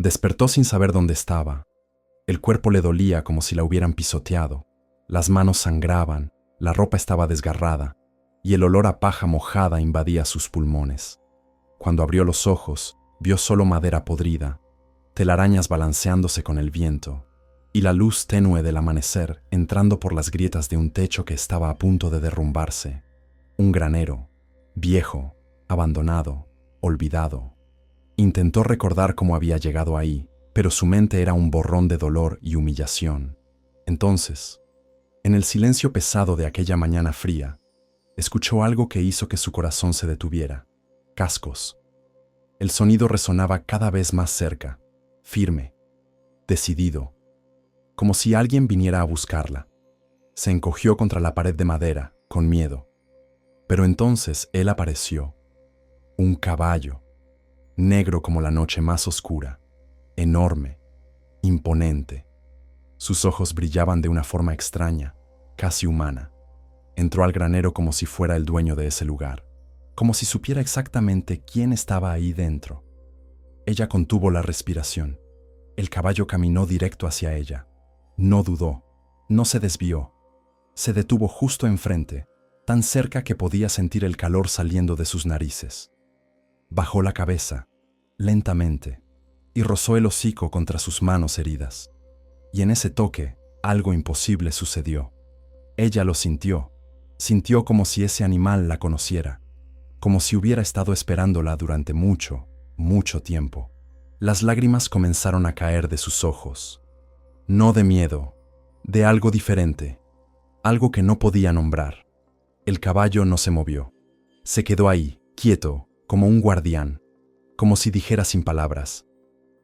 Despertó sin saber dónde estaba. El cuerpo le dolía como si la hubieran pisoteado. Las manos sangraban, la ropa estaba desgarrada y el olor a paja mojada invadía sus pulmones. Cuando abrió los ojos, vio solo madera podrida, telarañas balanceándose con el viento y la luz tenue del amanecer entrando por las grietas de un techo que estaba a punto de derrumbarse. Un granero, viejo, abandonado, olvidado. Intentó recordar cómo había llegado ahí, pero su mente era un borrón de dolor y humillación. Entonces, en el silencio pesado de aquella mañana fría, escuchó algo que hizo que su corazón se detuviera. Cascos. El sonido resonaba cada vez más cerca, firme, decidido, como si alguien viniera a buscarla. Se encogió contra la pared de madera, con miedo. Pero entonces él apareció. Un caballo, negro como la noche más oscura, enorme, imponente. Sus ojos brillaban de una forma extraña, casi humana. Entró al granero como si fuera el dueño de ese lugar, como si supiera exactamente quién estaba ahí dentro. Ella contuvo la respiración. El caballo caminó directo hacia ella. No dudó, no se desvió. Se detuvo justo enfrente, tan cerca que podía sentir el calor saliendo de sus narices. Bajó la cabeza, lentamente, y rozó el hocico contra sus manos heridas. Y en ese toque, algo imposible sucedió. Ella lo sintió como si ese animal la conociera, como si hubiera estado esperándola durante mucho, mucho tiempo. Las lágrimas comenzaron a caer de sus ojos. No de miedo, de algo diferente, algo que no podía nombrar. El caballo no se movió. Se quedó ahí, quieto, como un guardián, como si dijera sin palabras: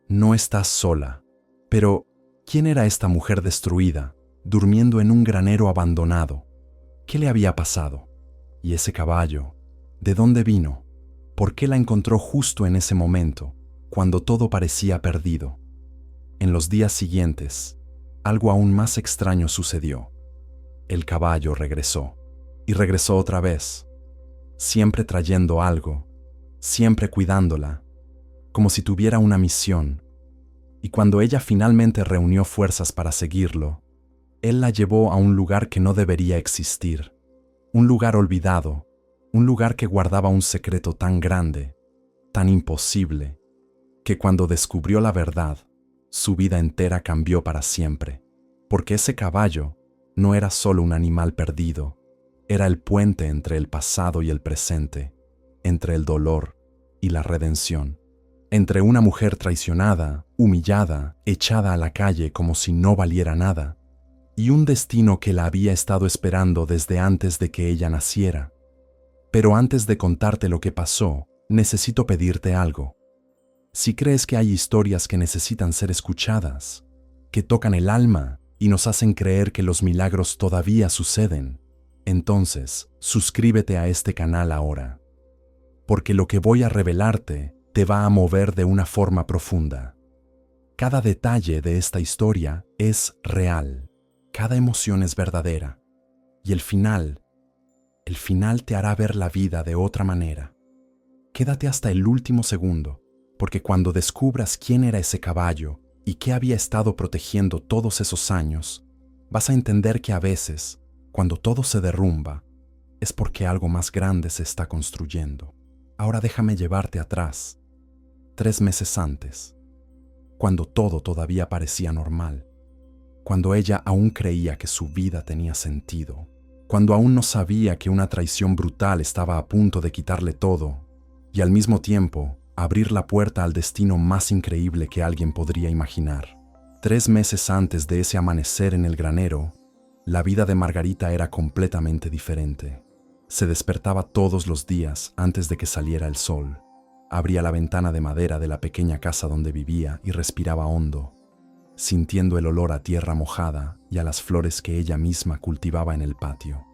no estás sola. Pero, ¿quién era esta mujer destruida, durmiendo en un granero abandonado? ¿Qué le había pasado? ¿Y ese caballo? ¿De dónde vino? ¿Por qué la encontró justo en ese momento, cuando todo parecía perdido? En los días siguientes, algo aún más extraño sucedió. El caballo regresó, y regresó otra vez, siempre trayendo algo, siempre cuidándola, como si tuviera una misión. Y cuando ella finalmente reunió fuerzas para seguirlo, él la llevó a un lugar que no debería existir, un lugar olvidado, un lugar que guardaba un secreto tan grande, tan imposible, que cuando descubrió la verdad, su vida entera cambió para siempre, porque ese caballo no era solo un animal perdido, era el puente entre el pasado y el presente, entre el dolor y la redención, entre una mujer traicionada, humillada, echada a la calle como si no valiera nada, y un destino que la había estado esperando desde antes de que ella naciera. Pero antes de contarte lo que pasó, necesito pedirte algo. Si crees que hay historias que necesitan ser escuchadas, que tocan el alma y nos hacen creer que los milagros todavía suceden, entonces suscríbete a este canal ahora, porque lo que voy a revelarte te va a mover de una forma profunda. Cada detalle de esta historia es real, cada emoción es verdadera, y el final te hará ver la vida de otra manera. Quédate hasta el último segundo, porque cuando descubras quién era ese caballo y qué había estado protegiendo todos esos años, vas a entender que a veces, cuando todo se derrumba, es porque algo más grande se está construyendo. Ahora déjame llevarte atrás, 3 meses antes, cuando todo todavía parecía normal, cuando ella aún creía que su vida tenía sentido, cuando aún no sabía que una traición brutal estaba a punto de quitarle todo y al mismo tiempo abrir la puerta al destino más increíble que alguien podría imaginar. 3 meses antes de ese amanecer en el granero, la vida de Margarita era completamente diferente. Se despertaba todos los días antes de que saliera el sol. Abría la ventana de madera de la pequeña casa donde vivía y respiraba hondo, sintiendo el olor a tierra mojada y a las flores que ella misma cultivaba en el patio.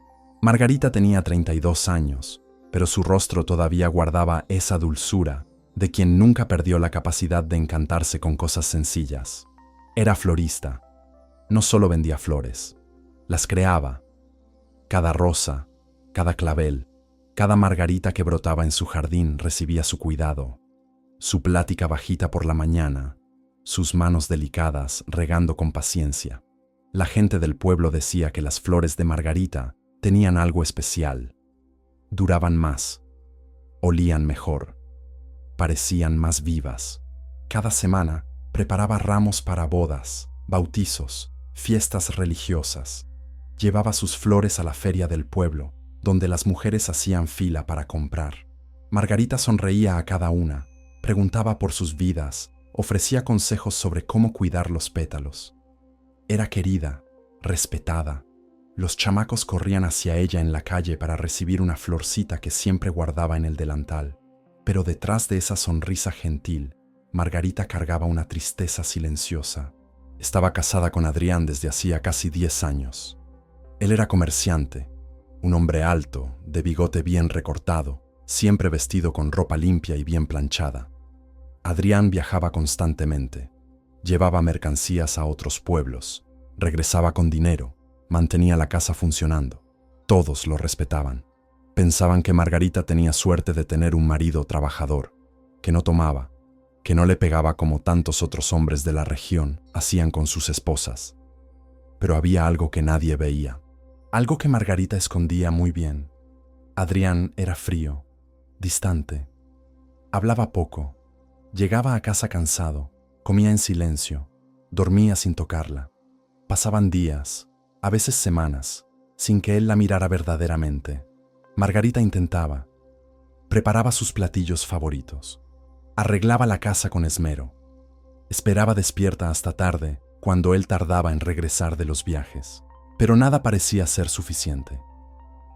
Margarita tenía 32 años, pero su rostro todavía guardaba esa dulzura de quien nunca perdió la capacidad de encantarse con cosas sencillas. Era florista. No solo vendía flores, las creaba. Cada rosa, cada clavel, cada margarita que brotaba en su jardín recibía su cuidado, su plática bajita por la mañana, sus manos delicadas regando con paciencia. La gente del pueblo decía que las flores de Margarita tenían algo especial. Duraban más, olían mejor, parecían más vivas. Cada semana preparaba ramos para bodas, bautizos, fiestas religiosas. Llevaba sus flores a la feria del pueblo, donde las mujeres hacían fila para comprar. Margarita sonreía a cada una, preguntaba por sus vidas, ofrecía consejos sobre cómo cuidar los pétalos. Era querida, respetada. Los chamacos corrían hacia ella en la calle para recibir una florcita que siempre guardaba en el delantal. Pero detrás de esa sonrisa gentil, Margarita cargaba una tristeza silenciosa. Estaba casada con Adrián desde hacía casi 10 años. Él era comerciante, un hombre alto, de bigote bien recortado, siempre vestido con ropa limpia y bien planchada. Adrián viajaba constantemente, llevaba mercancías a otros pueblos, regresaba con dinero, mantenía la casa funcionando. Todos lo respetaban. Pensaban que Margarita tenía suerte de tener un marido trabajador, que no tomaba, que no le pegaba como tantos otros hombres de la región hacían con sus esposas. Pero había algo que nadie veía, algo que Margarita escondía muy bien. Adrián era frío, distante. Hablaba poco, llegaba a casa cansado, comía en silencio, dormía sin tocarla. Pasaban días, a veces semanas, sin que él la mirara verdaderamente. Margarita intentaba, preparaba sus platillos favoritos, arreglaba la casa con esmero, esperaba despierta hasta tarde cuando él tardaba en regresar de los viajes, pero nada parecía ser suficiente.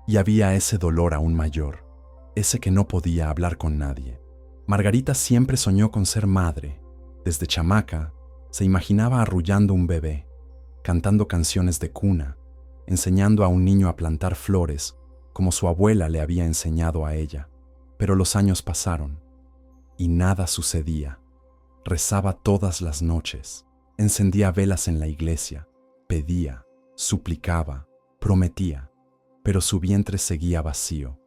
Y había ese dolor aún mayor, ese que no podía hablar con nadie. Margarita siempre soñó con ser madre. Desde chamaca, se imaginaba arrullando un bebé, cantando canciones de cuna, enseñando a un niño a plantar flores, como su abuela le había enseñado a ella. Pero los años pasaron, y nada sucedía. Rezaba todas las noches, encendía velas en la iglesia, pedía, suplicaba, prometía, pero su vientre seguía vacío.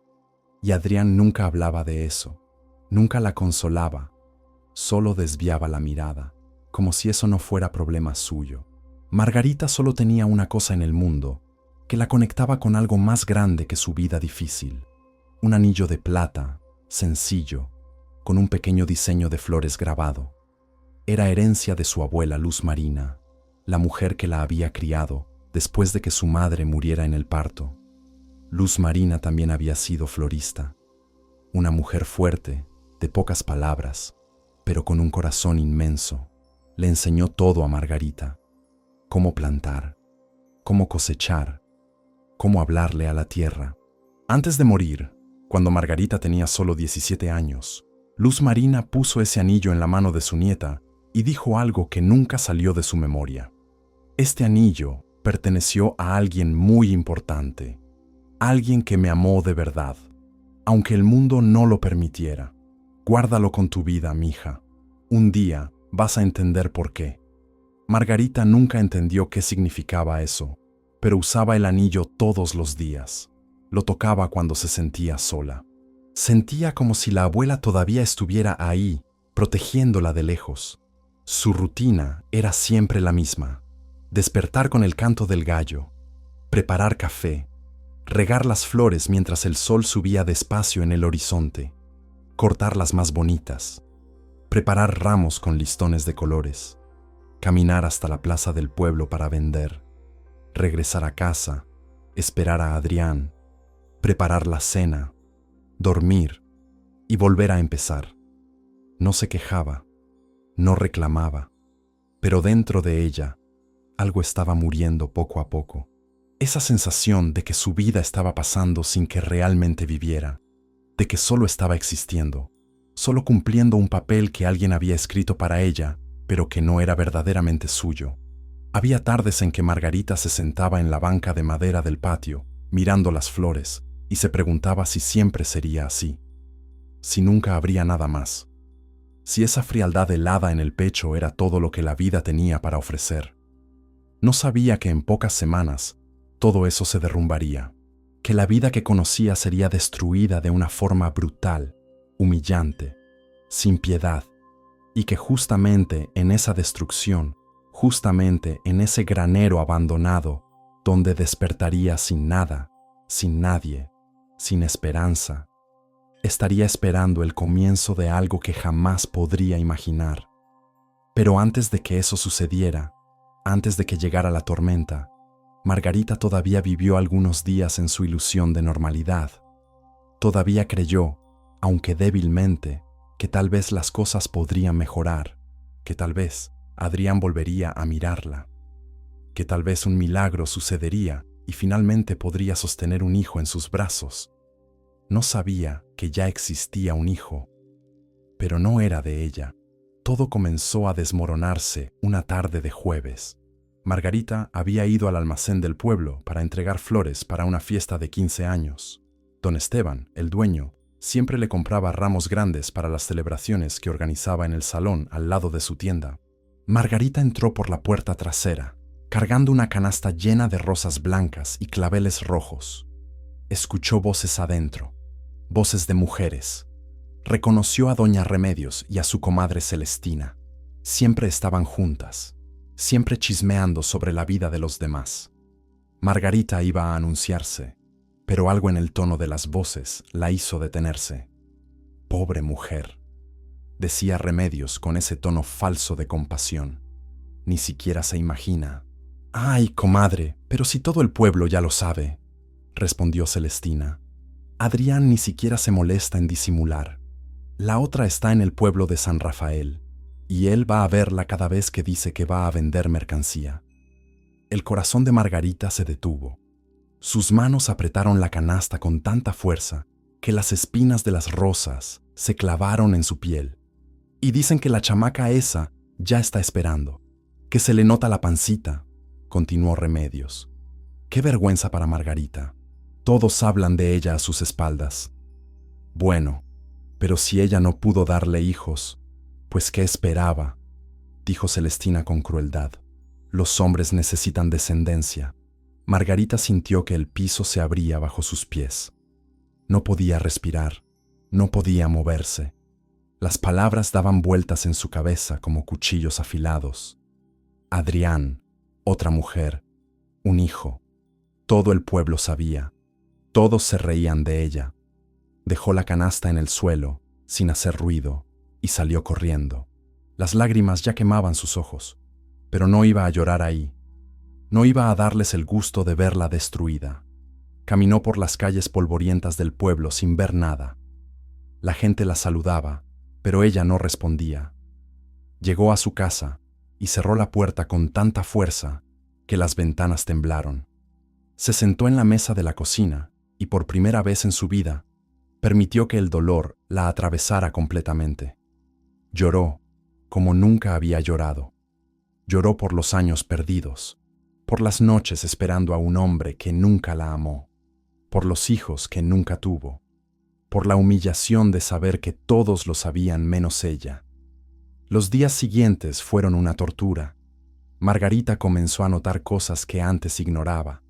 Y Adrián nunca hablaba de eso, nunca la consolaba, solo desviaba la mirada, como si eso no fuera problema suyo. Margarita solo tenía una cosa en el mundo, que la conectaba con algo más grande que su vida difícil. Un anillo de plata, sencillo, con un pequeño diseño de flores grabado. Era herencia de su abuela Luz Marina, la mujer que la había criado después de que su madre muriera en el parto. Luz Marina también había sido florista, una mujer fuerte, de pocas palabras, pero con un corazón inmenso. Le enseñó todo a Margarita: cómo plantar, cómo cosechar, cómo hablarle a la tierra. Antes de morir, cuando Margarita tenía solo 17 años, Luz Marina puso ese anillo en la mano de su nieta y dijo algo que nunca salió de su memoria. Este anillo perteneció a alguien muy importante, alguien que me amó de verdad, aunque el mundo no lo permitiera. Guárdalo con tu vida, mija. Un día vas a entender por qué. Margarita nunca entendió qué significaba eso, pero usaba el anillo todos los días. Lo tocaba cuando se sentía sola. Sentía como si la abuela todavía estuviera ahí, protegiéndola de lejos. Su rutina era siempre la misma: despertar con el canto del gallo, preparar café, regar las flores mientras el sol subía despacio en el horizonte, cortar las más bonitas, preparar ramos con listones de colores, caminar hasta la plaza del pueblo para vender, regresar a casa, esperar a Adrián, preparar la cena, dormir y volver a empezar. No se quejaba, no reclamaba, pero dentro de ella algo estaba muriendo poco a poco. Esa sensación de que su vida estaba pasando sin que realmente viviera, de que solo estaba existiendo, solo cumpliendo un papel que alguien había escrito para ella, pero que no era verdaderamente suyo. Había tardes en que Margarita se sentaba en la banca de madera del patio, mirando las flores, y se preguntaba si siempre sería así, si nunca habría nada más, si esa frialdad helada en el pecho era todo lo que la vida tenía para ofrecer. No sabía que en pocas semanas todo eso se derrumbaría, que la vida que conocía sería destruida de una forma brutal, humillante, sin piedad, y que justamente en esa destrucción, justamente en ese granero abandonado, donde despertaría sin nada, sin nadie, sin esperanza, estaría esperando el comienzo de algo que jamás podría imaginar. Pero antes de que eso sucediera, antes de que llegara la tormenta, Margarita todavía vivió algunos días en su ilusión de normalidad. Todavía creyó, aunque débilmente, que tal vez las cosas podrían mejorar, que tal vez Adrián volvería a mirarla, que tal vez un milagro sucedería y finalmente podría sostener un hijo en sus brazos. No sabía que ya existía un hijo, pero no era de ella. Todo comenzó a desmoronarse una tarde de jueves. Margarita había ido al almacén del pueblo para entregar flores para una fiesta de 15 años. Don Esteban, el dueño, siempre le compraba ramos grandes para las celebraciones que organizaba en el salón al lado de su tienda. Margarita entró por la puerta trasera, cargando una canasta llena de rosas blancas y claveles rojos. Escuchó voces adentro, voces de mujeres. Reconoció a doña Remedios y a su comadre Celestina. Siempre estaban juntas, siempre chismeando sobre la vida de los demás. Margarita iba a anunciarse, pero algo en el tono de las voces la hizo detenerse. «Pobre mujer», decía Remedios con ese tono falso de compasión. «Ni siquiera se imagina». «Ay, comadre, pero si todo el pueblo ya lo sabe», respondió Celestina. «Adrián ni siquiera se molesta en disimular. La otra está en el pueblo de San Rafael, y él va a verla cada vez que dice que va a vender mercancía». El corazón de Margarita se detuvo. Sus manos apretaron la canasta con tanta fuerza que las espinas de las rosas se clavaron en su piel. «Y dicen que la chamaca esa ya está esperando, que se le nota la pancita», continuó Remedios. «Qué vergüenza para Margarita. Todos hablan de ella a sus espaldas». «Bueno, pero si ella no pudo darle hijos, pues ¿qué esperaba?», dijo Celestina con crueldad. «Los hombres necesitan descendencia». Margarita sintió que el piso se abría bajo sus pies. No podía respirar, no podía moverse. Las palabras daban vueltas en su cabeza como cuchillos afilados. Adrián, otra mujer, un hijo. Todo el pueblo sabía. Todos se reían de ella. Dejó la canasta en el suelo, sin hacer ruido, y salió corriendo. Las lágrimas ya quemaban sus ojos, pero no iba a llorar ahí. No iba a darles el gusto de verla destruida. Caminó por las calles polvorientas del pueblo sin ver nada. La gente la saludaba, pero ella no respondía. Llegó a su casa y cerró la puerta con tanta fuerza que las ventanas temblaron. Se sentó en la mesa de la cocina y por primera vez en su vida permitió que el dolor la atravesara completamente. Lloró como nunca había llorado. Lloró por los años perdidos, por las noches esperando a un hombre que nunca la amó, por los hijos que nunca tuvo, por la humillación de saber que todos lo sabían menos ella. Los días siguientes fueron una tortura. Margarita comenzó a notar cosas que antes ignoraba.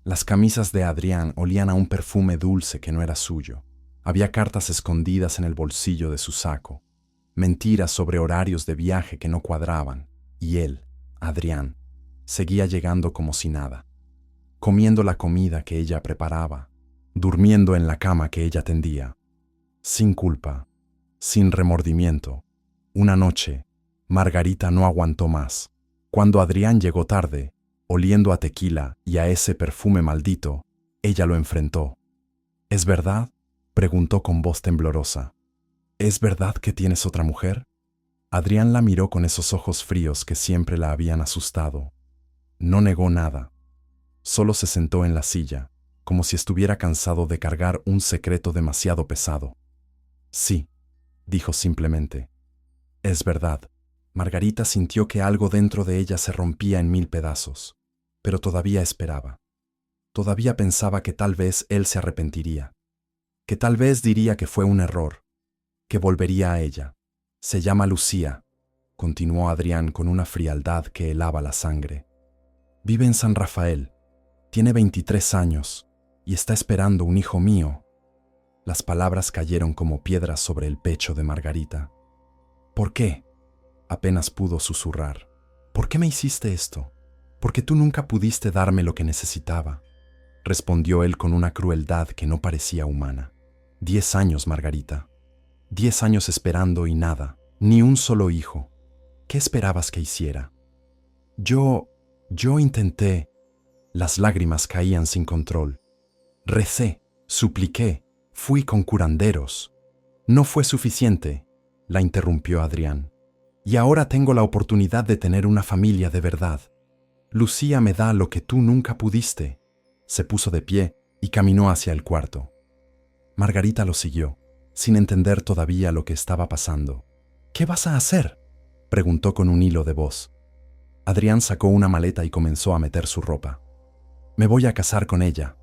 Las camisas de Adrián olían a un perfume dulce que no era suyo. Había cartas escondidas en el bolsillo de su saco, mentiras sobre horarios de viaje que no cuadraban, y él, Adrián, seguía llegando como si nada, comiendo la comida que ella preparaba, durmiendo en la cama que ella tendía, sin culpa, sin remordimiento. Una noche, Margarita no aguantó más. Cuando Adrián llegó tarde, oliendo a tequila y a ese perfume maldito, ella lo enfrentó. «¿Es verdad?», preguntó con voz temblorosa. «¿Es verdad que tienes otra mujer?». Adrián la miró con esos ojos fríos que siempre la habían asustado. No negó nada. Solo se sentó en la silla, como si estuviera cansado de cargar un secreto demasiado pesado. «Sí», dijo simplemente. «Es verdad». Margarita sintió que algo dentro de ella se rompía en 1000 pedazos, pero todavía esperaba. Todavía pensaba que tal vez él se arrepentiría, que tal vez diría que fue un error, que volvería a ella. «Se llama Lucía», continuó Adrián con una frialdad que helaba la sangre. «Vive en San Rafael, tiene 23 años y está esperando un hijo mío». Las palabras cayeron como piedras sobre el pecho de Margarita. «¿Por qué?», Apenas pudo susurrar. ¿Por qué me hiciste esto? Porque tú nunca pudiste darme lo que necesitaba, respondió él con una crueldad que no parecía humana. 10 años, Margarita. 10 años esperando y nada, ni un solo hijo. ¿Qué esperabas que hiciera? Yo intenté. Las lágrimas caían sin control. Recé, supliqué, fui con curanderos. No fue suficiente, la interrumpió Adrián. Y ahora tengo la oportunidad de tener una familia de verdad. Lucía me da lo que tú nunca pudiste. Se puso de pie y caminó hacia el cuarto. Margarita lo siguió, sin entender todavía lo que estaba pasando. ¿Qué vas a hacer?, preguntó con un hilo de voz. Adrián sacó una maleta y comenzó a meter su ropa. Me voy a casar con ella,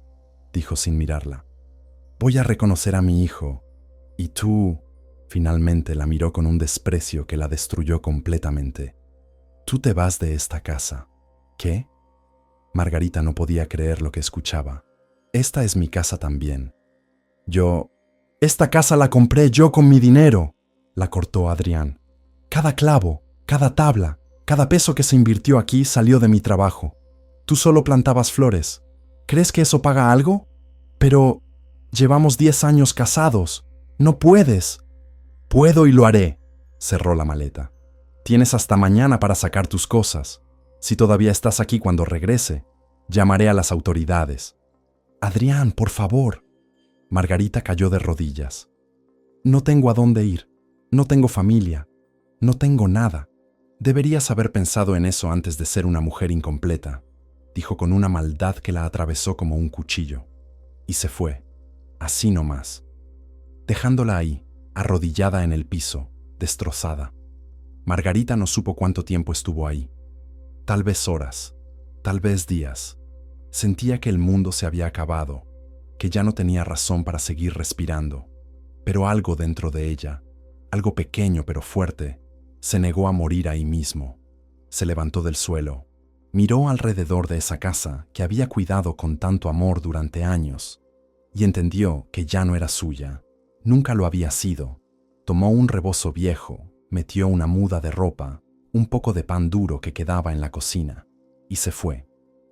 dijo sin mirarla. Voy a reconocer a mi hijo. Y tú, finalmente la miró con un desprecio que la destruyó completamente. Tú te vas de esta casa. ¿Qué? Margarita no podía creer lo que escuchaba. Esta es mi casa también. Esta casa la compré yo con mi dinero, la cortó Adrián. Cada clavo, cada tabla, cada peso que se invirtió aquí salió de mi trabajo. Tú solo plantabas flores. ¿Crees que eso paga algo? Pero llevamos 10 años casados. No puedes. Puedo y lo haré, cerró la maleta. Tienes hasta mañana para sacar tus cosas. Si todavía estás aquí cuando regrese, llamaré a las autoridades. Adrián, por favor. Margarita cayó de rodillas. No tengo a dónde ir. No tengo familia. No tengo nada. Deberías haber pensado en eso antes de ser una mujer incompleta, dijo con una maldad que la atravesó como un cuchillo. Y se fue, así nomás, dejándola ahí, arrodillada en el piso, destrozada. Margarita no supo cuánto tiempo estuvo ahí. Tal vez horas, tal vez días. Sentía que el mundo se había acabado, que ya no tenía razón para seguir respirando. Pero algo dentro de ella, algo pequeño pero fuerte, se negó a morir ahí mismo. Se levantó del suelo, miró alrededor de esa casa que había cuidado con tanto amor durante años, y entendió que ya no era suya. Nunca lo había sido. Tomó un rebozo viejo, metió una muda de ropa, un poco de pan duro que quedaba en la cocina, y se fue.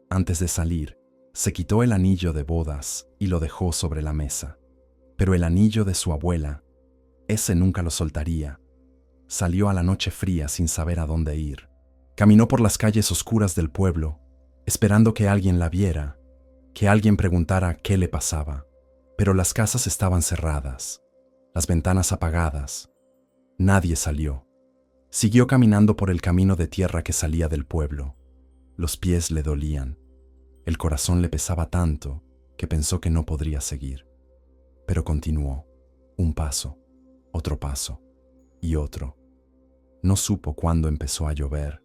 Antes de salir, se quitó el anillo de bodas y lo dejó sobre la mesa. Pero el anillo de su abuela, ese nunca lo soltaría. Salió a la noche fría sin saber a dónde ir. Caminó por las calles oscuras del pueblo, esperando que alguien la viera, que alguien preguntara qué le pasaba. Pero las casas estaban cerradas, las ventanas apagadas. Nadie salió. Siguió caminando por el camino de tierra que salía del pueblo. Los pies le dolían. El corazón le pesaba tanto que pensó que no podría seguir. Pero continuó. Un paso, otro paso y otro. No supo cuándo empezó a llover.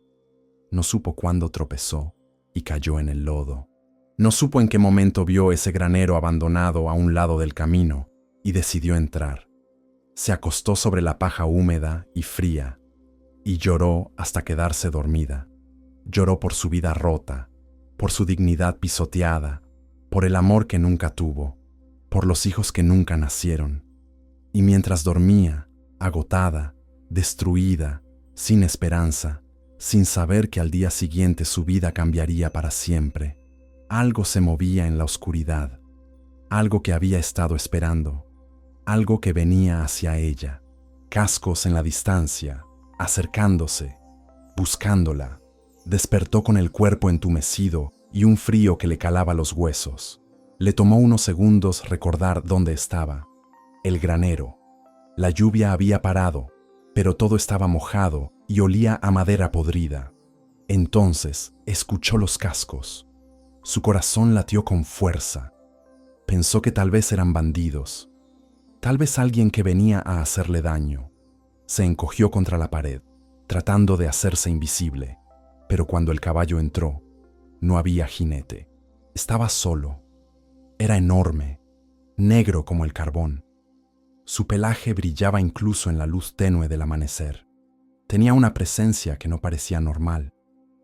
No supo cuándo tropezó y cayó en el lodo. No supo en qué momento vio ese granero abandonado a un lado del camino y decidió entrar. Se acostó sobre la paja húmeda y fría y lloró hasta quedarse dormida. Lloró por su vida rota, por su dignidad pisoteada, por el amor que nunca tuvo, por los hijos que nunca nacieron. Y mientras dormía, agotada, destruida, sin esperanza, sin saber que al día siguiente su vida cambiaría para siempre, algo se movía en la oscuridad, algo que había estado esperando, algo que venía hacia ella, cascos en la distancia, acercándose, buscándola. Despertó con el cuerpo entumecido y un frío que le calaba los huesos. Le tomó unos segundos recordar dónde estaba. El granero. La lluvia había parado, pero todo estaba mojado y olía a madera podrida. Entonces escuchó los cascos. Su corazón latió con fuerza. Pensó que tal vez eran bandidos, tal vez alguien que venía a hacerle daño. Se encogió contra la pared, tratando de hacerse invisible, pero cuando el caballo entró, no había jinete. Estaba solo. Era enorme, negro como el carbón. Su pelaje brillaba incluso en la luz tenue del amanecer. Tenía una presencia que no parecía normal,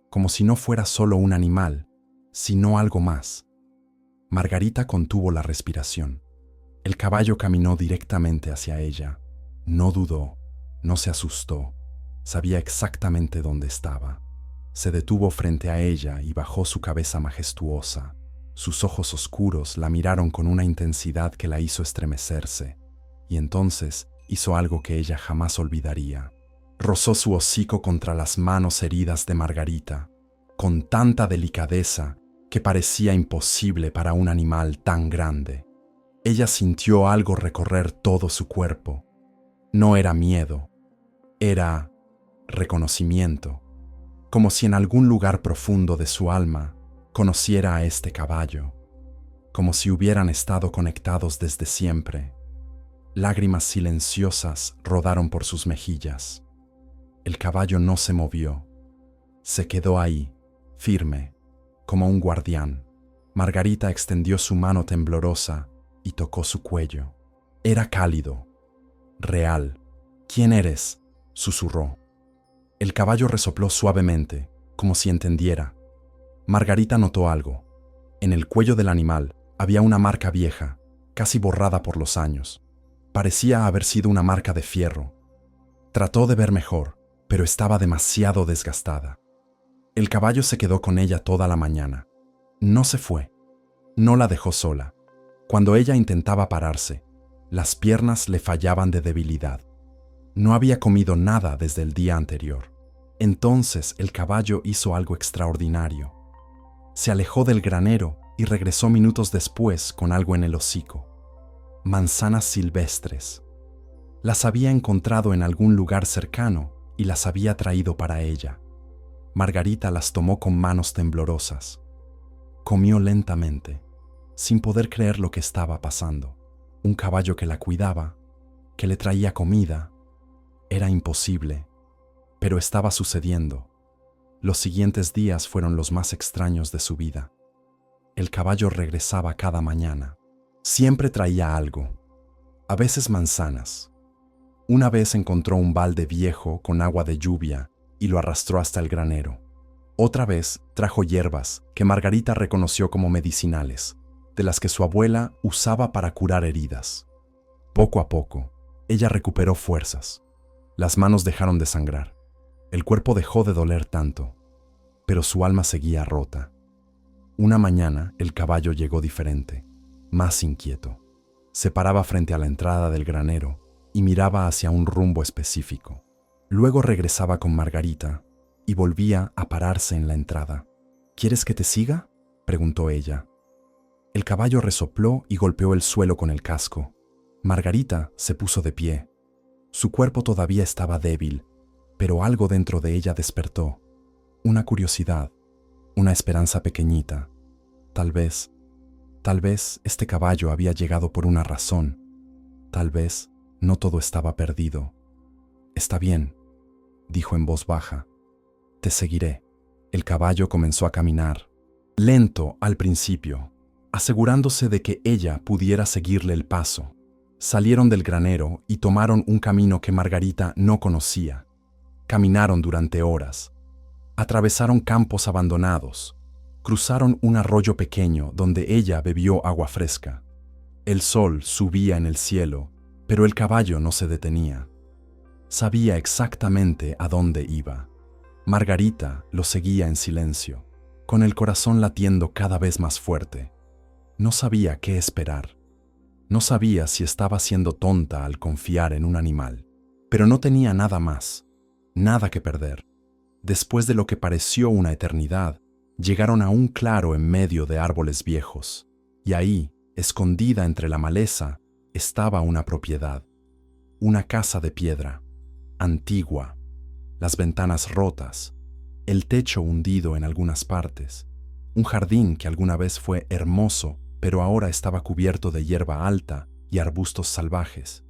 como si no fuera solo un animal, sino algo más. Margarita contuvo la respiración. El caballo caminó directamente hacia ella. No dudó, no se asustó. Sabía exactamente dónde estaba. Se detuvo frente a ella y bajó su cabeza majestuosa. Sus ojos oscuros la miraron con una intensidad que la hizo estremecerse, y entonces hizo algo que ella jamás olvidaría. Rozó su hocico contra las manos heridas de Margarita, con tanta delicadeza que parecía imposible para un animal tan grande. Ella sintió algo recorrer todo su cuerpo. No era miedo, era reconocimiento, como si en algún lugar profundo de su alma conociera a este caballo, como si hubieran estado conectados desde siempre. Lágrimas silenciosas rodaron por sus mejillas. El caballo no se movió. Se quedó ahí, firme, como un guardián. Margarita extendió su mano temblorosa y tocó su cuello. Era cálido, real. «¿Quién eres?», susurró. El caballo resopló suavemente, como si entendiera. Margarita notó algo. En el cuello del animal había una marca vieja, casi borrada por los años. Parecía haber sido una marca de fierro. Trató de ver mejor, pero estaba demasiado desgastada. El caballo se quedó con ella toda la mañana. No se fue. No la dejó sola. Cuando ella intentaba pararse, las piernas le fallaban de debilidad. No había comido nada desde el día anterior. Entonces el caballo hizo algo extraordinario. Se alejó del granero y regresó minutos después con algo en el hocico. Manzanas silvestres. Las había encontrado en algún lugar cercano y las había traído para ella. Margarita las tomó con manos temblorosas. Comió lentamente, sin poder creer lo que estaba pasando. Un caballo que la cuidaba, que le traía comida. Era imposible, pero estaba sucediendo. Los siguientes días fueron los más extraños de su vida. El caballo regresaba cada mañana. Siempre traía algo, a veces manzanas. Una vez encontró un balde viejo con agua de lluvia y lo arrastró hasta el granero. Otra vez trajo hierbas que Margarita reconoció como medicinales, de las que su abuela usaba para curar heridas. Poco a poco, ella recuperó fuerzas. Las manos dejaron de sangrar. El cuerpo dejó de doler tanto, pero su alma seguía rota. Una mañana, el caballo llegó diferente, más inquieto. Se paraba frente a la entrada del granero y miraba hacia un rumbo específico. Luego regresaba con Margarita y volvía a pararse en la entrada. «¿Quieres que te siga?», preguntó ella. El caballo resopló y golpeó el suelo con el casco. Margarita se puso de pie. Su cuerpo todavía estaba débil, pero algo dentro de ella despertó. Una curiosidad, una esperanza pequeñita. Tal vez este caballo había llegado por una razón. Tal vez no todo estaba perdido. «Está bien», dijo en voz baja. «Te seguiré». El caballo comenzó a caminar, lento al principio, asegurándose de que ella pudiera seguirle el paso. Salieron del granero y tomaron un camino que Margarita no conocía. Caminaron durante horas. Atravesaron campos abandonados. Cruzaron un arroyo pequeño donde ella bebió agua fresca. El sol subía en el cielo, pero el caballo no se detenía. Sabía exactamente a dónde iba. Margarita lo seguía en silencio, con el corazón latiendo cada vez más fuerte. No sabía qué esperar. No sabía si estaba siendo tonta al confiar en un animal, pero no tenía nada más, nada que perder. Después de lo que pareció una eternidad, llegaron a un claro en medio de árboles viejos, y ahí, escondida entre la maleza, estaba una propiedad. Una casa de piedra, antigua, las ventanas rotas, el techo hundido en algunas partes, un jardín que alguna vez fue hermoso, pero ahora estaba cubierto de hierba alta y arbustos salvajes.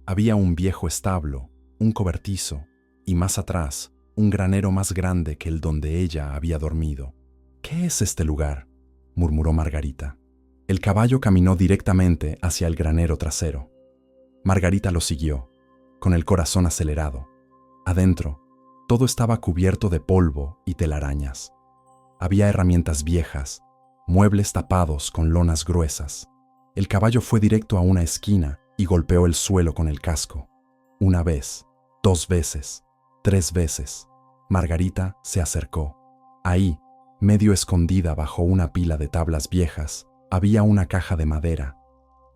Había un viejo establo, un cobertizo, y más atrás, un granero más grande que el donde ella había dormido. «¿Qué es este lugar?», murmuró Margarita. El caballo caminó directamente hacia el granero trasero. Margarita lo siguió, con el corazón acelerado. Adentro, todo estaba cubierto de polvo y telarañas. Había herramientas viejas, muebles tapados con lonas gruesas. El caballo fue directo a una esquina y golpeó el suelo con el casco. Una vez, 2 veces, 3 veces. Margarita se acercó. Ahí, medio escondida bajo una pila de tablas viejas, había una caja de madera,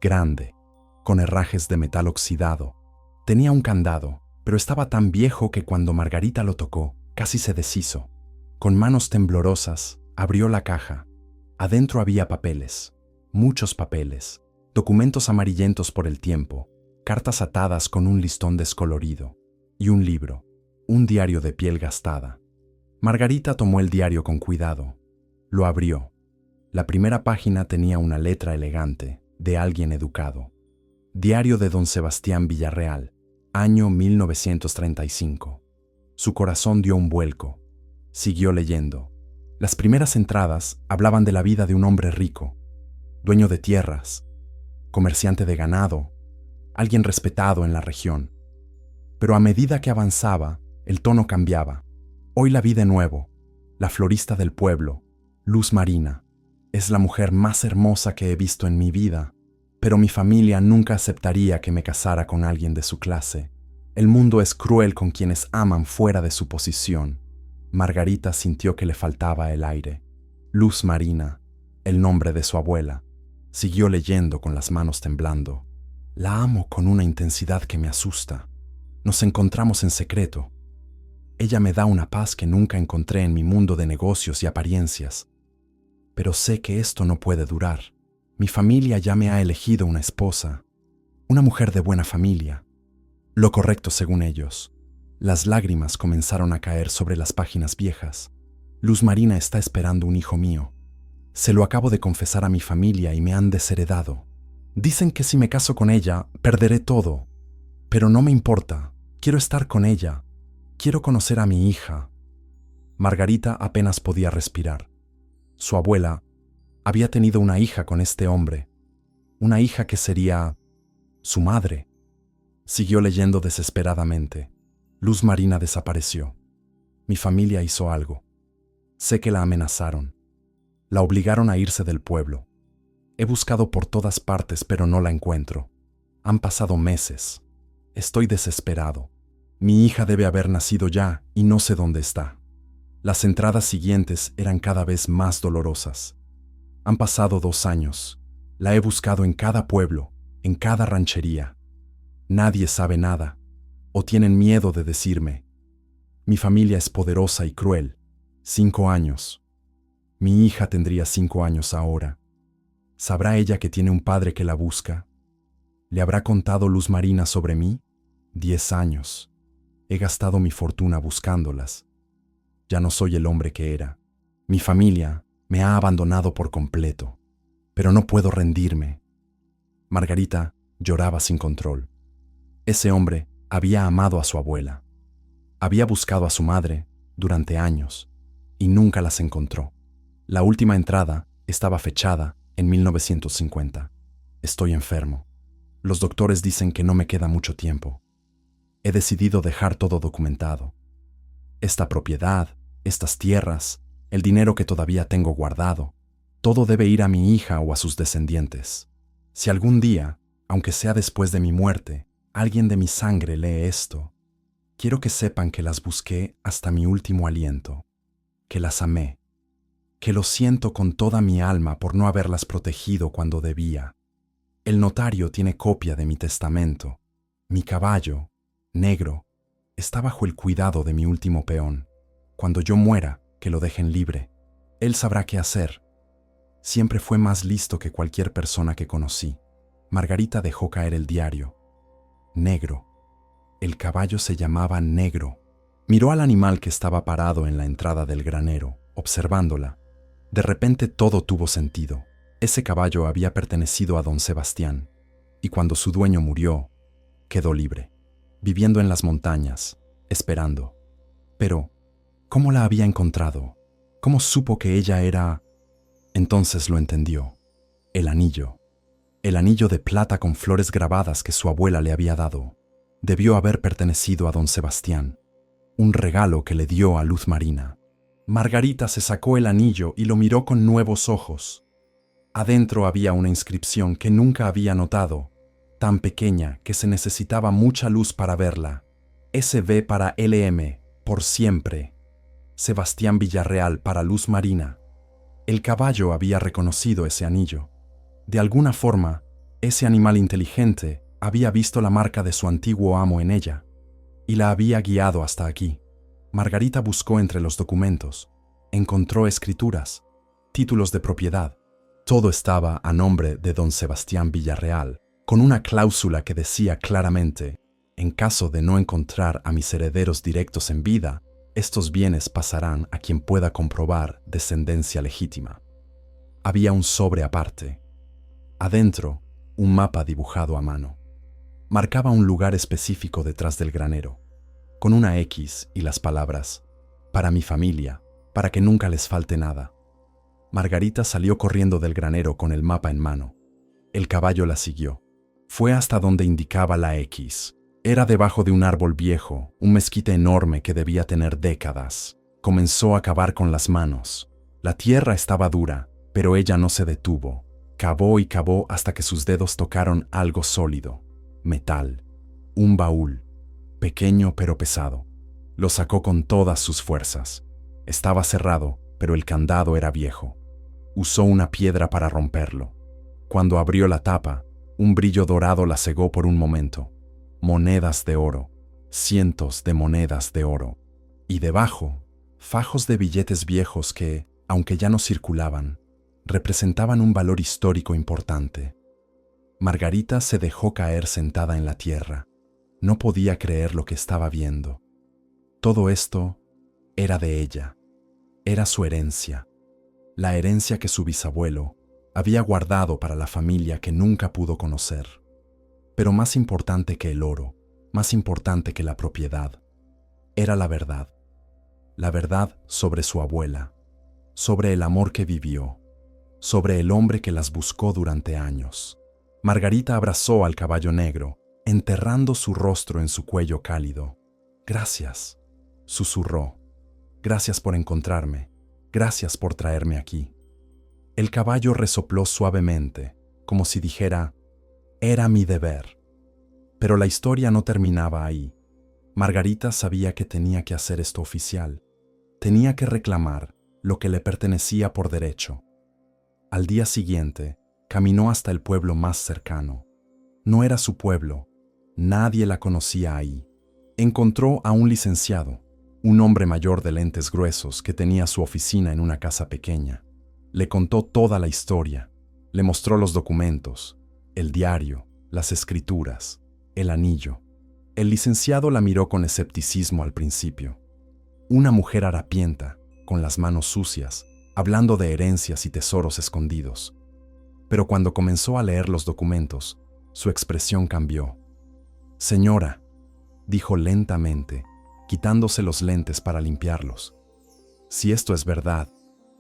grande, con herrajes de metal oxidado. Tenía un candado, pero estaba tan viejo que cuando Margarita lo tocó, casi se deshizo. Con manos temblorosas, abrió la caja. Adentro había papeles, muchos papeles, documentos amarillentos por el tiempo, cartas atadas con un listón descolorido, y un libro, un diario de piel gastada. Margarita tomó el diario con cuidado. Lo abrió. La primera página tenía una letra elegante, de alguien educado. Diario de don Sebastián Villarreal, año 1935. Su corazón dio un vuelco. Siguió leyendo. Las primeras entradas hablaban de la vida de un hombre rico, dueño de tierras, comerciante de ganado, alguien respetado en la región. Pero a medida que avanzaba, el tono cambiaba. Hoy la vi de nuevo, la florista del pueblo, Luz Marina. Es la mujer más hermosa que he visto en mi vida, pero mi familia nunca aceptaría que me casara con alguien de su clase. El mundo es cruel con quienes aman fuera de su posición. Margarita sintió que le faltaba el aire. Luz Marina, el nombre de su abuela. Siguió leyendo con las manos temblando. La amo con una intensidad que me asusta. Nos encontramos en secreto. Ella me da una paz que nunca encontré en mi mundo de negocios y apariencias. Pero sé que esto no puede durar. Mi familia ya me ha elegido una esposa, una mujer de buena familia. Lo correcto según ellos. Las lágrimas comenzaron a caer sobre las páginas viejas. Luz Marina está esperando un hijo mío. Se lo acabo de confesar a mi familia y me han desheredado. Dicen que si me caso con ella, perderé todo. Pero no me importa. Quiero estar con ella. Quiero conocer a mi hija. Margarita apenas podía respirar. Su abuela había tenido una hija con este hombre. Una hija que sería su madre. Siguió leyendo desesperadamente. Luz Marina desapareció. Mi familia hizo algo. Sé que la amenazaron. La obligaron a irse del pueblo. He buscado por todas partes, pero no la encuentro. Han pasado meses. Estoy desesperado. Mi hija debe haber nacido ya y no sé dónde está. Las entradas siguientes eran cada vez más dolorosas. Han pasado 2 años. La he buscado en cada pueblo, en cada ranchería. Nadie sabe nada, o tienen miedo de decirme. Mi familia es poderosa y cruel. 5 años. Mi hija tendría 5 años ahora. ¿Sabrá ella que tiene un padre que la busca? ¿Le habrá contado Luz Marina sobre mí? 10 años. He gastado mi fortuna buscándolas. Ya no soy el hombre que era. Mi familia me ha abandonado por completo. Pero no puedo rendirme. Margarita lloraba sin control. Ese hombre había amado a su abuela. Había buscado a su madre durante años y nunca las encontró. La última entrada estaba fechada en 1950. Estoy enfermo. Los doctores dicen que no me queda mucho tiempo. He decidido dejar todo documentado. Esta propiedad, estas tierras, el dinero que todavía tengo guardado, todo debe ir a mi hija o a sus descendientes. Si algún día, aunque sea después de mi muerte, alguien de mi sangre lee esto, quiero que sepan que las busqué hasta mi último aliento, que las amé, que lo siento con toda mi alma por no haberlas protegido cuando debía. El notario tiene copia de mi testamento. Mi caballo, negro, está bajo el cuidado de mi último peón. Cuando yo muera, que lo dejen libre. Él sabrá qué hacer. Siempre fue más listo que cualquier persona que conocí. Margarita dejó caer el diario. Negro. El caballo se llamaba Negro. Miró al animal que estaba parado en la entrada del granero, observándola. De repente todo tuvo sentido. Ese caballo había pertenecido a don Sebastián, y cuando su dueño murió, quedó libre, viviendo en las montañas, esperando. Pero, ¿cómo la había encontrado? ¿Cómo supo que ella era...? Entonces lo entendió. El anillo. El anillo de plata con flores grabadas que su abuela le había dado. Debió haber pertenecido a don Sebastián. Un regalo que le dio a Luz Marina. Margarita se sacó el anillo y lo miró con nuevos ojos. Adentro había una inscripción que nunca había notado, tan pequeña que se necesitaba mucha luz para verla. SB para LM, Por siempre. Sebastián Villarreal para Luz Marina. El caballo había reconocido ese anillo. De alguna forma, ese animal inteligente había visto la marca de su antiguo amo en ella y la había guiado hasta aquí. Margarita buscó entre los documentos. Encontró escrituras, títulos de propiedad. Todo estaba a nombre de don Sebastián Villarreal, con una cláusula que decía claramente: en caso de no encontrar a mis herederos directos en vida, estos bienes pasarán a quien pueda comprobar descendencia legítima. Había un sobre aparte. Adentro, un mapa dibujado a mano. Marcaba un lugar específico detrás del granero, con una X y las palabras: para mi familia, para que nunca les falte nada. Margarita salió corriendo del granero con el mapa en mano. El caballo la siguió. Fue hasta donde indicaba la X. Era debajo de un árbol viejo, un mezquite enorme que debía tener décadas. Comenzó a cavar con las manos. La tierra estaba dura, pero ella no se detuvo. Cavó y cavó hasta que sus dedos tocaron algo sólido. Metal. Un baúl. Pequeño pero pesado. Lo sacó con todas sus fuerzas. Estaba cerrado, pero el candado era viejo. Usó una piedra para romperlo. Cuando abrió la tapa, un brillo dorado la cegó por un momento. Monedas de oro, cientos de monedas de oro. Y debajo, fajos de billetes viejos que, aunque ya no circulaban, representaban un valor histórico importante. Margarita se dejó caer sentada en la tierra. No podía creer lo que estaba viendo. Todo esto era de ella. Era su herencia. La herencia que su bisabuelo había guardado para la familia que nunca pudo conocer. Pero más importante que el oro, más importante que la propiedad, era la verdad. La verdad sobre su abuela, sobre el amor que vivió, sobre el hombre que las buscó durante años. Margarita abrazó al caballo negro, enterrando su rostro en su cuello cálido. «Gracias», susurró. «Gracias por encontrarme. Gracias por traerme aquí». El caballo resopló suavemente, como si dijera: «Era mi deber». Pero la historia no terminaba ahí. Margarita sabía que tenía que hacer esto oficial. Tenía que reclamar lo que le pertenecía por derecho. Al día siguiente, caminó hasta el pueblo más cercano. No era su pueblo. Nadie la conocía ahí. Encontró a un licenciado, un hombre mayor de lentes gruesos que tenía su oficina en una casa pequeña. Le contó toda la historia. Le mostró los documentos, el diario, las escrituras, el anillo. El licenciado la miró con escepticismo al principio. Una mujer harapienta, con las manos sucias, hablando de herencias y tesoros escondidos. Pero cuando comenzó a leer los documentos, su expresión cambió. «Señora», dijo lentamente, quitándose los lentes para limpiarlos. «Si esto es verdad,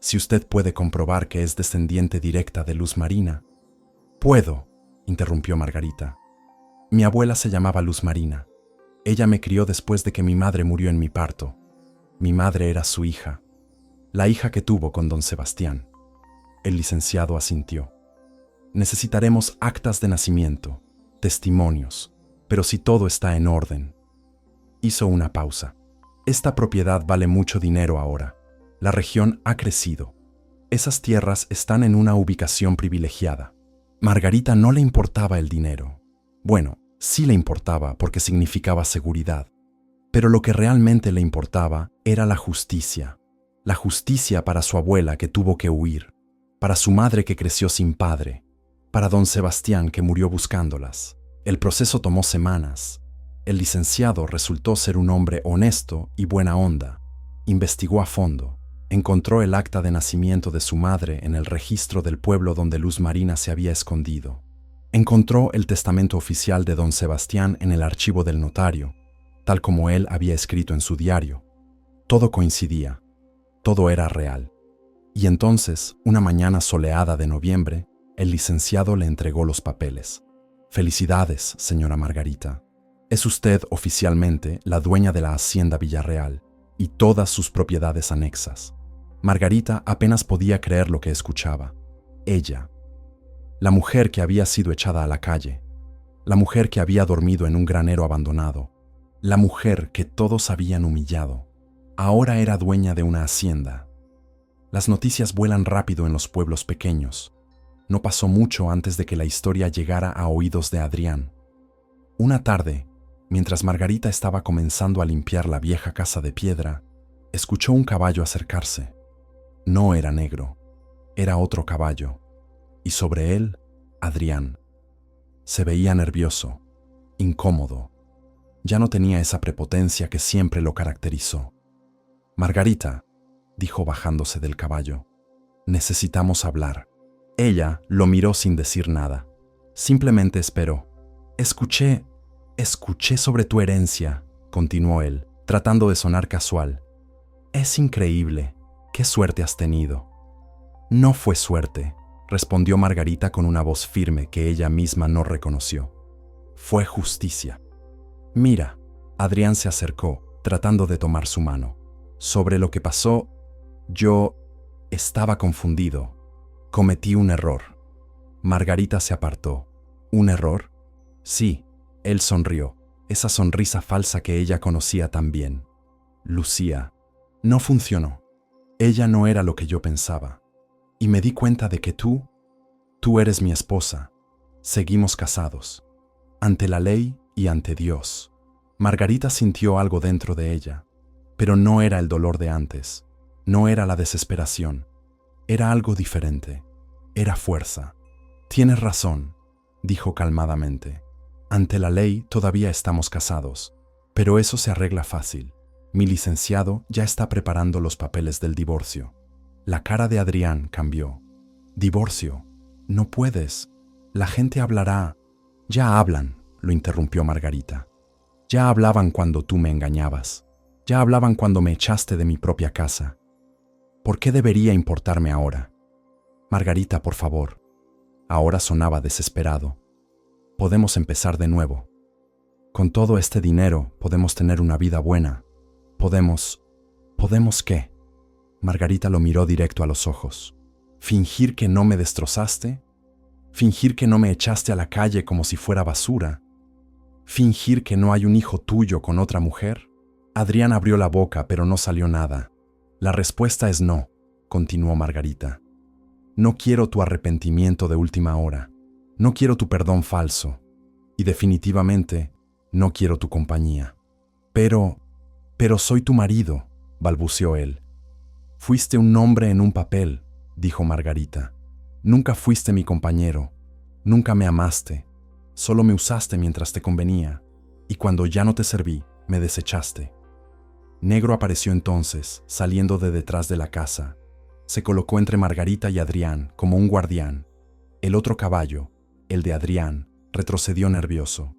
si usted puede comprobar que es descendiente directa de Luz Marina». «Puedo», interrumpió Margarita. «Mi abuela se llamaba Luz Marina. Ella me crió después de que mi madre murió en mi parto. Mi madre era su hija, la hija que tuvo con don Sebastián». El licenciado asintió. «Necesitaremos actas de nacimiento, testimonios, pero si todo está en orden». Hizo una pausa. «Esta propiedad vale mucho dinero ahora. La región ha crecido. Esas tierras están en una ubicación privilegiada». Margarita no le importaba el dinero. Bueno, sí le importaba porque significaba seguridad. Pero lo que realmente le importaba era la justicia. La justicia para su abuela que tuvo que huir, para su madre que creció sin padre, para don Sebastián que murió buscándolas. El proceso tomó semanas. El licenciado resultó ser un hombre honesto y buena onda. Investigó a fondo. Encontró el acta de nacimiento de su madre en el registro del pueblo donde Luz Marina se había escondido. Encontró el testamento oficial de don Sebastián en el archivo del notario, tal como él había escrito en su diario. Todo coincidía. Todo era real. Y entonces, una mañana soleada de noviembre, el licenciado le entregó los papeles. «Felicidades, señora Margarita. Es usted oficialmente la dueña de la hacienda Villarreal y todas sus propiedades anexas». Margarita apenas podía creer lo que escuchaba. Ella, la mujer que había sido echada a la calle, la mujer que había dormido en un granero abandonado, la mujer que todos habían humillado, Ahora era dueña de una hacienda. Las noticias vuelan rápido en los pueblos pequeños. No pasó mucho antes de que la historia llegara a oídos de Adrián. Una tarde, mientras Margarita estaba comenzando a limpiar la vieja casa de piedra, escuchó un caballo acercarse. No era negro, era otro caballo, y sobre él, Adrián. Se veía nervioso, incómodo. Ya no tenía esa prepotencia que siempre lo caracterizó. «Margarita», dijo bajándose del caballo, «necesitamos hablar». Ella lo miró sin decir nada. Simplemente esperó. Escuché sobre tu herencia», continuó él, tratando de sonar casual. «Es increíble. ¿Qué suerte has tenido?» «No fue suerte», respondió Margarita con una voz firme que ella misma no reconoció. «Fue justicia». «Mira», Adrián se acercó, tratando de tomar su mano. «Sobre lo que pasó, yo estaba confundido. Cometí un error». Margarita se apartó. «¿Un error?» «Sí», él sonrió, esa sonrisa falsa que ella conocía tan bien. «Lucía, no funcionó. Ella no era lo que yo pensaba. Y me di cuenta de que tú eres mi esposa. Seguimos casados. Ante la ley y ante Dios». Margarita sintió algo dentro de ella, pero no era el dolor de antes, no era la desesperación, era algo diferente, era fuerza. «Tienes razón», dijo calmadamente. «Ante la ley todavía estamos casados, pero eso se arregla fácil. Mi licenciado ya está preparando los papeles del divorcio». La cara de Adrián cambió. «¿Divorcio? No puedes. La gente hablará». «Ya hablan», lo interrumpió Margarita. «Ya hablaban cuando tú me engañabas. Ya hablaban cuando me echaste de mi propia casa. ¿Por qué debería importarme ahora?» «Margarita, por favor». Ahora sonaba desesperado. «Podemos empezar de nuevo. Con todo este dinero podemos tener una vida buena. ¿Podemos qué?» Margarita lo miró directo a los ojos. «¿Fingir que no me destrozaste? ¿Fingir que no me echaste a la calle como si fuera basura? ¿Fingir que no hay un hijo tuyo con otra mujer?» Adrián abrió la boca, pero no salió nada. «La respuesta es no», continuó Margarita. «No quiero tu arrepentimiento de última hora. No quiero tu perdón falso. Y definitivamente, no quiero tu compañía». Pero soy tu marido», balbuceó él. «Fuiste un nombre en un papel», dijo Margarita. «Nunca fuiste mi compañero. Nunca me amaste. Solo me usaste mientras te convenía. Y cuando ya no te serví, me desechaste». Negro apareció entonces, saliendo de detrás de la casa. Se colocó entre Margarita y Adrián como un guardián. El otro caballo, el de Adrián, retrocedió nervioso.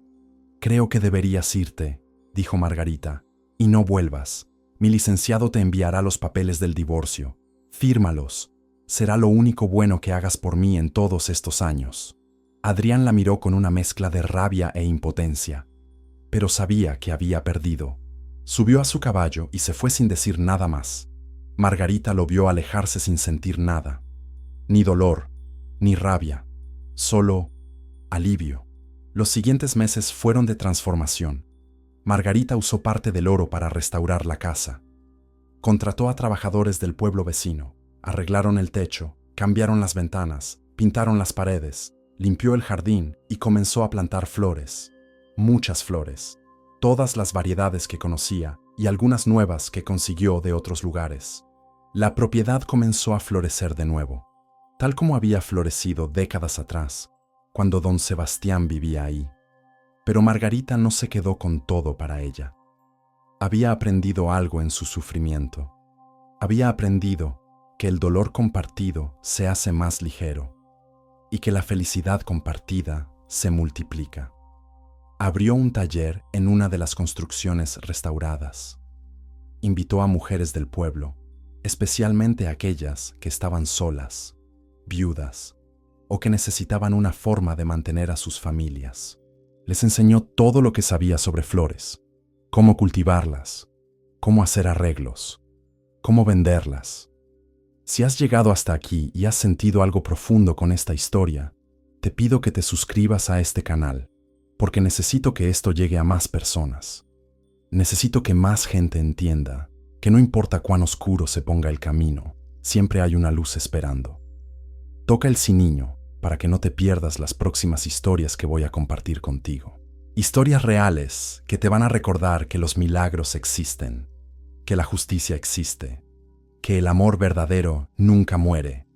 «Creo que deberías irte», dijo Margarita, «y no vuelvas. Mi licenciado te enviará los papeles del divorcio. Fírmalos. Será lo único bueno que hagas por mí en todos estos años». Adrián la miró con una mezcla de rabia e impotencia, pero sabía que había perdido. Subió a su caballo y se fue sin decir nada más. Margarita lo vio alejarse sin sentir nada. Ni dolor, ni rabia, solo alivio. Los siguientes meses fueron de transformación. Margarita usó parte del oro para restaurar la casa. Contrató a trabajadores del pueblo vecino, arreglaron el techo, cambiaron las ventanas, pintaron las paredes, limpió el jardín y comenzó a plantar flores. Muchas flores, todas las variedades que conocía y algunas nuevas que consiguió de otros lugares. La propiedad comenzó a florecer de nuevo, tal como había florecido décadas atrás, cuando don Sebastián vivía ahí. Pero Margarita no se quedó con todo para ella. Había aprendido algo en su sufrimiento. Había aprendido que el dolor compartido se hace más ligero y que la felicidad compartida se multiplica. Abrió un taller en una de las construcciones restauradas. Invitó a mujeres del pueblo, especialmente aquellas que estaban solas, viudas, o que necesitaban una forma de mantener a sus familias. Les enseñó todo lo que sabía sobre flores, cómo cultivarlas, cómo hacer arreglos, cómo venderlas. Si has llegado hasta aquí y has sentido algo profundo con esta historia, te pido que te suscribas a este canal, porque necesito que esto llegue a más personas. Necesito que más gente entienda que no importa cuán oscuro se ponga el camino, siempre hay una luz esperando. Toca el ciniño para que no te pierdas las próximas historias que voy a compartir contigo. Historias reales que te van a recordar que los milagros existen, que la justicia existe, que el amor verdadero nunca muere,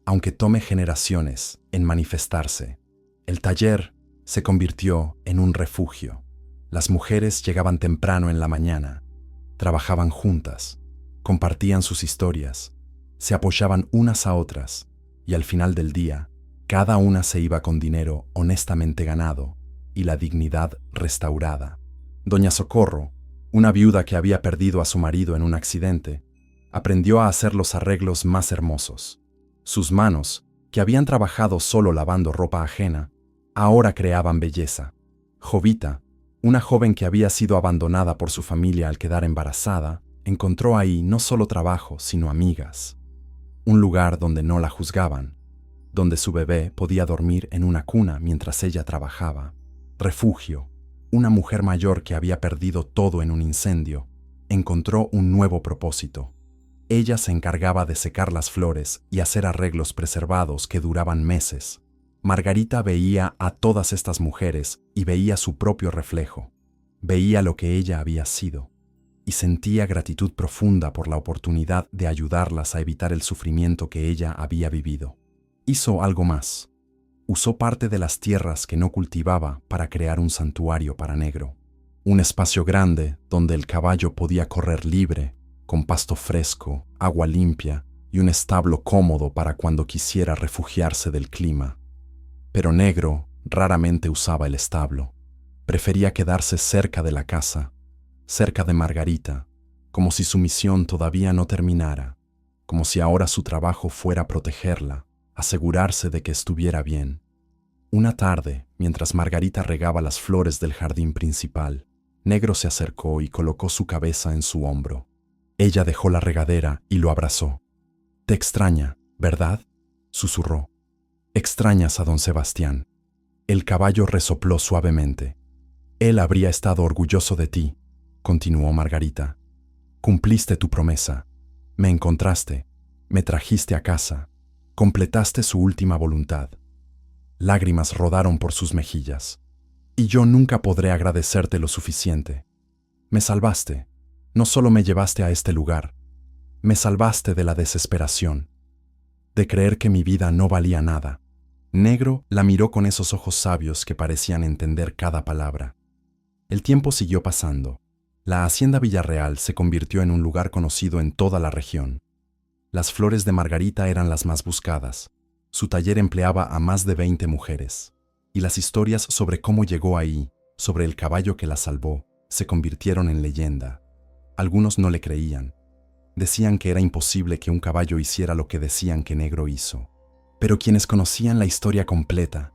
aunque tome generaciones en manifestarse. El taller se convirtió en un refugio. Las mujeres llegaban temprano en la mañana, trabajaban juntas, compartían sus historias, se apoyaban unas a otras y al final del día, cada una se iba con dinero honestamente ganado y la dignidad restaurada. Doña Socorro, una viuda que había perdido a su marido en un accidente, aprendió a hacer los arreglos más hermosos. Sus manos, que habían trabajado solo lavando ropa ajena, ahora creaban belleza. Jovita, una joven que había sido abandonada por su familia al quedar embarazada, encontró ahí no solo trabajo, sino amigas. Un lugar donde no la juzgaban, donde su bebé podía dormir en una cuna mientras ella trabajaba. Refugio, una mujer mayor que había perdido todo en un incendio, encontró un nuevo propósito. Ella se encargaba de secar las flores y hacer arreglos preservados que duraban meses. Margarita veía a todas estas mujeres y veía su propio reflejo. Veía lo que ella había sido y sentía gratitud profunda por la oportunidad de ayudarlas a evitar el sufrimiento que ella había vivido. Hizo algo más. Usó parte de las tierras que no cultivaba para crear un santuario para Negro. Un espacio grande donde el caballo podía correr libre, con pasto fresco, agua limpia y un establo cómodo para cuando quisiera refugiarse del clima. Pero Negro raramente usaba el establo. Prefería quedarse cerca de la casa, cerca de Margarita, como si su misión todavía no terminara, como si ahora su trabajo fuera protegerla, asegurarse de que estuviera bien. Una tarde, mientras Margarita regaba las flores del jardín principal, Negro se acercó y colocó su cabeza en su hombro. Ella dejó la regadera y lo abrazó. «Te extraña, ¿verdad?», susurró. «Extrañas a don Sebastián». El caballo resopló suavemente. «Él habría estado orgulloso de ti», continuó Margarita. «Cumpliste tu promesa. Me encontraste, me trajiste a casa, completaste su última voluntad». Lágrimas rodaron por sus mejillas. «Y yo nunca podré agradecerte lo suficiente. Me salvaste. No solo me llevaste a este lugar, me salvaste de la desesperación, de creer que mi vida no valía nada». Negro la miró con esos ojos sabios que parecían entender cada palabra. El tiempo siguió pasando. La hacienda Villarreal se convirtió en un lugar conocido en toda la región. Las flores de Margarita eran las más buscadas. Su taller empleaba a más de 20 mujeres. Y las historias sobre cómo llegó ahí, sobre el caballo que la salvó, se convirtieron en leyenda. Algunos no le creían. Decían que era imposible que un caballo hiciera lo que decían que Negro hizo. Pero quienes conocían la historia completa,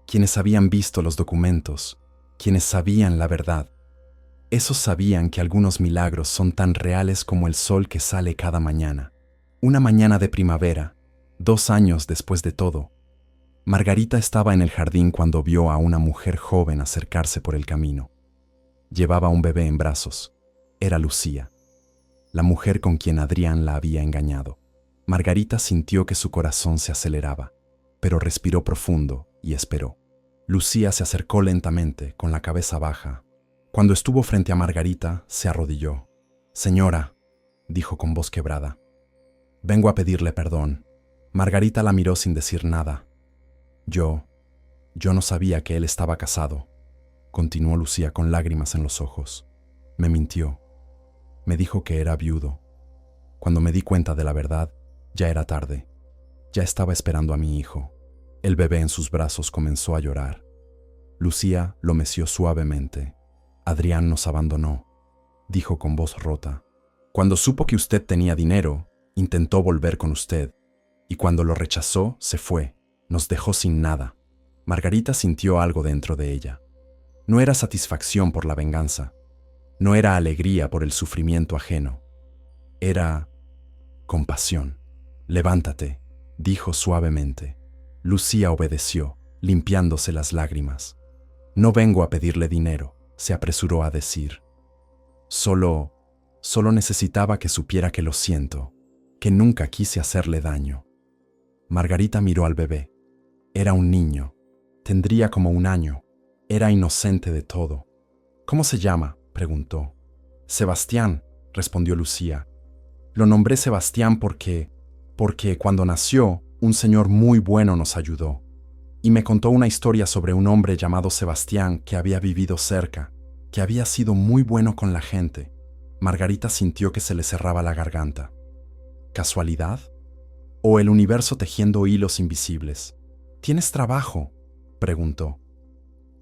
quienes habían visto los documentos, quienes sabían la verdad, esos sabían que algunos milagros son tan reales como el sol que sale cada mañana. Una mañana de primavera, 2 años después de todo, Margarita estaba en el jardín cuando vio a una mujer joven acercarse por el camino. Llevaba un bebé en brazos. Era Lucía, la mujer con quien Adrián la había engañado. Margarita sintió que su corazón se aceleraba, pero respiró profundo y esperó. Lucía se acercó lentamente, con la cabeza baja. Cuando estuvo frente a Margarita, se arrodilló. «Señora», dijo con voz quebrada, «vengo a pedirle perdón». Margarita la miró sin decir nada. Yo no sabía que él estaba casado», continuó Lucía con lágrimas en los ojos. «Me mintió. Me dijo que era viudo. Cuando me di cuenta de la verdad, ya era tarde. Ya estaba esperando a mi hijo». El bebé en sus brazos comenzó a llorar. Lucía lo meció suavemente. «Adrián nos abandonó», dijo con voz rota. «Cuando supo que usted tenía dinero, intentó volver con usted, y cuando lo rechazó, se fue. Nos dejó sin nada». Margarita sintió algo dentro de ella. No era satisfacción por la venganza. No era alegría por el sufrimiento ajeno. Era compasión. «Levántate», dijo suavemente. Lucía obedeció, limpiándose las lágrimas. «No vengo a pedirle dinero», se apresuró a decir. Solo Solo necesitaba que supiera que lo siento, que nunca quise hacerle daño. Margarita miró al bebé. Era un niño. Tendría como 1 año. Era inocente de todo. ¿Cómo se llama?, preguntó. Sebastián, respondió Lucía. Lo nombré Sebastián porque cuando nació, un señor muy bueno nos ayudó. Y me contó una historia sobre un hombre llamado Sebastián que había vivido cerca, que había sido muy bueno con la gente. Margarita sintió que se le cerraba la garganta. ¿Casualidad? ¿O el universo tejiendo hilos invisibles? ¿Tienes trabajo?, preguntó.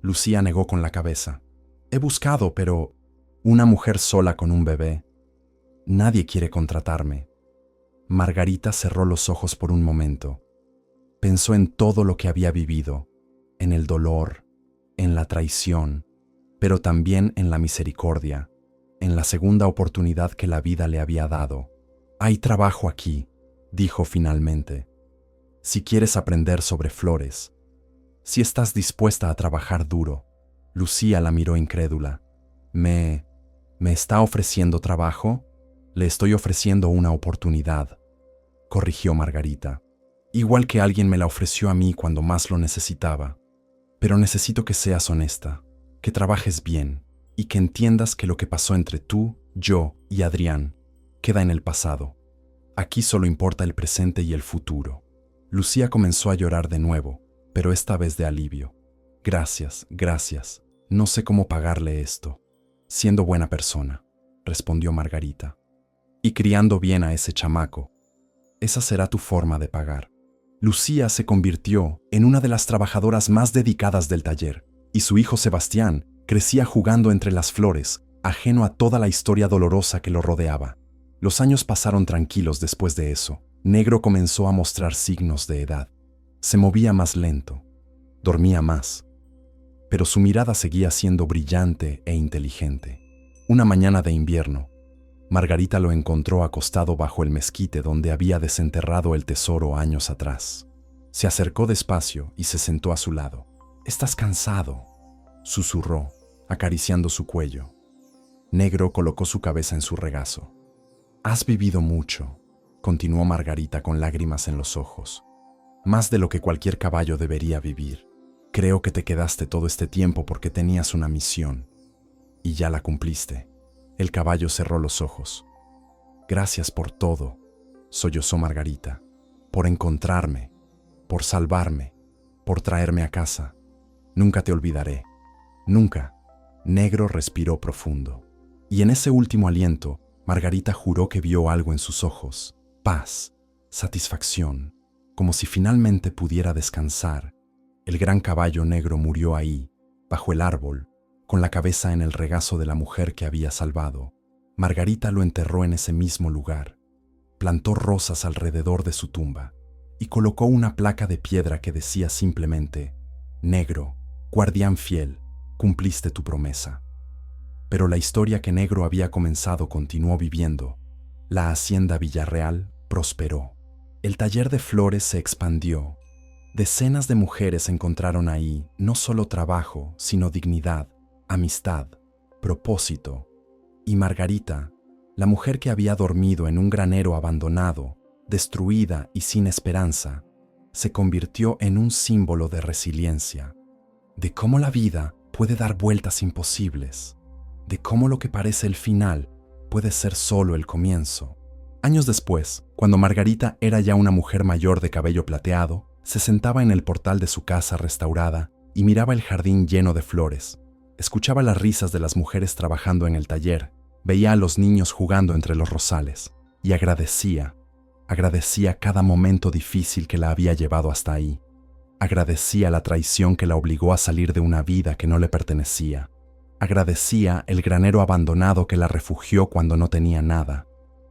Lucía negó con la cabeza. He buscado, pero una mujer sola con un bebé. Nadie quiere contratarme. Margarita cerró los ojos por un momento. Pensó en todo lo que había vivido, en el dolor, en la traición, pero también en la misericordia, en la segunda oportunidad que la vida le había dado. Hay trabajo aquí, dijo finalmente. Si quieres aprender sobre flores, si estás dispuesta a trabajar duro. Lucía la miró incrédula. ¿Me está ofreciendo trabajo? Le estoy ofreciendo una oportunidad, corrigió Margarita. Igual que alguien me la ofreció a mí cuando más lo necesitaba. Pero necesito que seas honesta, que trabajes bien y que entiendas que lo que pasó entre tú, yo y Adrián queda en el pasado. Aquí solo importa el presente y el futuro. Lucía comenzó a llorar de nuevo, pero esta vez de alivio. Gracias, gracias. No sé cómo pagarle esto. Siendo buena persona, respondió Margarita. Y criando bien a ese chamaco. Esa será tu forma de pagar. Lucía se convirtió en una de las trabajadoras más dedicadas del taller, y su hijo Sebastián crecía jugando entre las flores, ajeno a toda la historia dolorosa que lo rodeaba. Los años pasaron tranquilos después de eso. Negro comenzó a mostrar signos de edad. Se movía más lento, dormía más, pero su mirada seguía siendo brillante e inteligente. Una mañana de invierno, Margarita lo encontró acostado bajo el mezquite donde había desenterrado el tesoro años atrás. Se acercó despacio y se sentó a su lado. «¿Estás cansado?», susurró, acariciando su cuello. Negro colocó su cabeza en su regazo. «Has vivido mucho», continuó Margarita con lágrimas en los ojos. «Más de lo que cualquier caballo debería vivir. Creo que te quedaste todo este tiempo porque tenías una misión. Y ya la cumpliste». El caballo cerró los ojos. «Gracias por todo», sollozó Margarita. «Por encontrarme, por salvarme, por traerme a casa. Nunca te olvidaré. Nunca». Negro respiró profundo. Y en ese último aliento, Margarita juró que vio algo en sus ojos. Paz, satisfacción, como si finalmente pudiera descansar. El gran caballo negro murió ahí, bajo el árbol, con la cabeza en el regazo de la mujer que había salvado. Margarita lo enterró en ese mismo lugar, plantó rosas alrededor de su tumba y colocó una placa de piedra que decía simplemente: «Negro, guardián fiel, cumpliste tu promesa». Pero la historia que Negro había comenzado continuó viviendo. La hacienda Villarreal prosperó. El taller de flores se expandió. Decenas de mujeres encontraron ahí no solo trabajo, sino dignidad, amistad, propósito. Y Margarita, la mujer que había dormido en un granero abandonado, destruida y sin esperanza, se convirtió en un símbolo de resiliencia, de cómo la vida puede dar vueltas imposibles, de cómo lo que parece el final puede ser solo el comienzo. Años después, cuando Margarita era ya una mujer mayor de cabello plateado, se sentaba en el portal de su casa restaurada y miraba el jardín lleno de flores. Escuchaba las risas de las mujeres trabajando en el taller, veía a los niños jugando entre los rosales y agradecía cada momento difícil que la había llevado hasta ahí. Agradecía la traición que la obligó a salir de una vida que no le pertenecía. Agradecía el granero abandonado que la refugió cuando no tenía nada.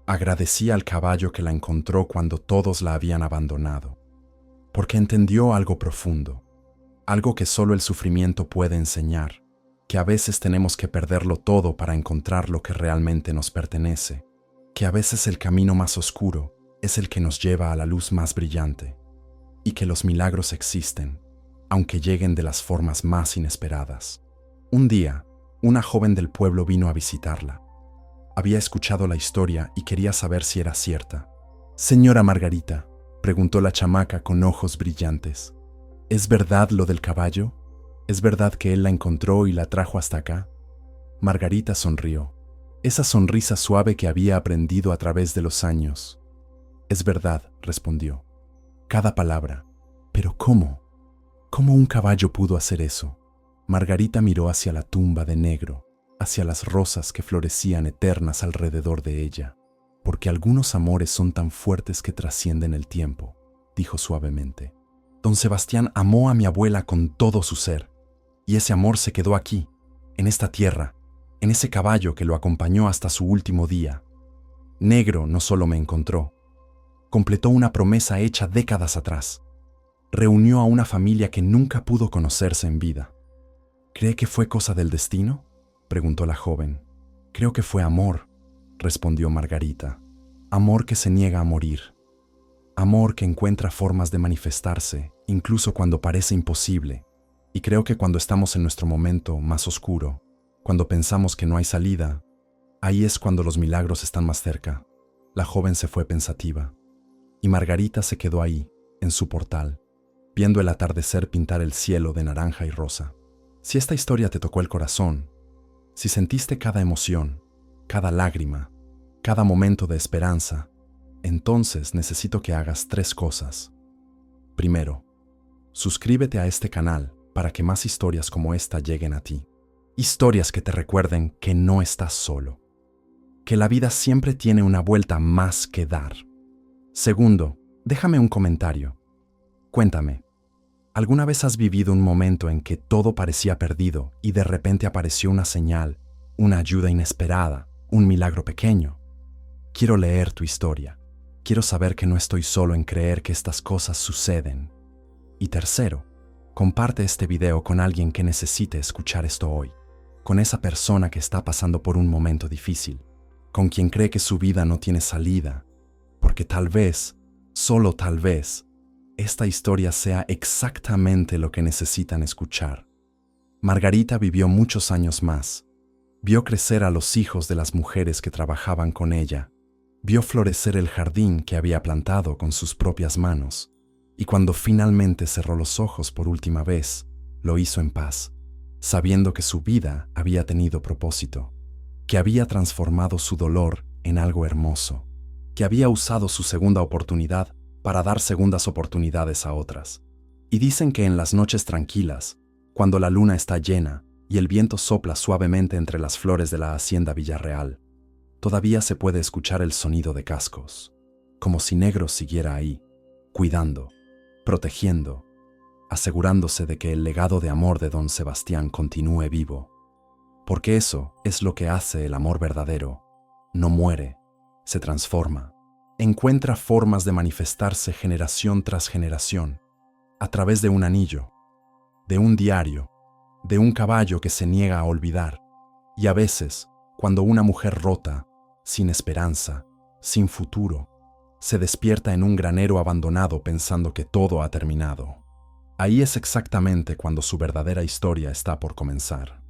Agradecía al caballo que la encontró cuando todos la habían abandonado. Porque entendió algo profundo, algo que solo el sufrimiento puede enseñar, que a veces tenemos que perderlo todo para encontrar lo que realmente nos pertenece, que a veces el camino más oscuro es el que nos lleva a la luz más brillante, y que los milagros existen, aunque lleguen de las formas más inesperadas. Un día, una joven del pueblo vino a visitarla. Había escuchado la historia y quería saber si era cierta. «Señora Margarita», preguntó la chamaca con ojos brillantes, «¿es verdad lo del caballo? ¿Es verdad que él la encontró y la trajo hasta acá?» Margarita sonrió, esa sonrisa suave que había aprendido a través de los años. «Es verdad», respondió. «Cada palabra. ¿Pero cómo? ¿Cómo un caballo pudo hacer eso?» Margarita miró hacia la tumba de negro, hacia las rosas que florecían eternas alrededor de ella. «Porque algunos amores son tan fuertes que trascienden el tiempo», dijo suavemente. «Don Sebastián amó a mi abuela con todo su ser, y ese amor se quedó aquí, en esta tierra, en ese caballo que lo acompañó hasta su último día. Negro no solo me encontró, completó una promesa hecha décadas atrás. Reunió a una familia que nunca pudo conocerse en vida». «¿Cree que fue cosa del destino?», preguntó la joven. «Creo que fue amor», respondió Margarita. «Amor que se niega a morir. Amor que encuentra formas de manifestarse, incluso cuando parece imposible. Y creo que cuando estamos en nuestro momento más oscuro, cuando pensamos que no hay salida, ahí es cuando los milagros están más cerca». La joven se fue pensativa, y Margarita se quedó ahí, en su portal, viendo el atardecer pintar el cielo de naranja y rosa. Si esta historia te tocó el corazón, si sentiste cada emoción, cada lágrima, cada momento de esperanza, entonces necesito que hagas 3 cosas. Primero, suscríbete a este canal para que más historias como esta lleguen a ti. Historias que te recuerden que no estás solo, que la vida siempre tiene una vuelta más que dar. Segundo, déjame un comentario. Cuéntame, ¿alguna vez has vivido un momento en que todo parecía perdido y de repente apareció una señal, una ayuda inesperada, un milagro pequeño? Quiero leer tu historia. Quiero saber que no estoy solo en creer que estas cosas suceden. Y tercero, comparte este video con alguien que necesite escuchar esto hoy, con esa persona que está pasando por un momento difícil, con quien cree que su vida no tiene salida, porque tal vez, solo tal vez, esta historia sea exactamente lo que necesitan escuchar. Margarita vivió muchos años más. Vio crecer a los hijos de las mujeres que trabajaban con ella. Vio florecer el jardín que había plantado con sus propias manos. Y cuando finalmente cerró los ojos por última vez, lo hizo en paz, sabiendo que su vida había tenido propósito, que había transformado su dolor en algo hermoso, que había usado su segunda oportunidad para dar segundas oportunidades a otras. Y dicen que en las noches tranquilas, cuando la luna está llena y el viento sopla suavemente entre las flores de la hacienda Villarreal, todavía se puede escuchar el sonido de cascos, como si Negro siguiera ahí, cuidando, protegiendo, asegurándose de que el legado de amor de don Sebastián continúe vivo. Porque eso es lo que hace el amor verdadero. No muere, se transforma. Encuentra formas de manifestarse generación tras generación, a través de un anillo, de un diario, de un caballo que se niega a olvidar, y a veces, cuando una mujer rota, sin esperanza, sin futuro, se despierta en un granero abandonado pensando que todo ha terminado. Ahí es exactamente cuando su verdadera historia está por comenzar.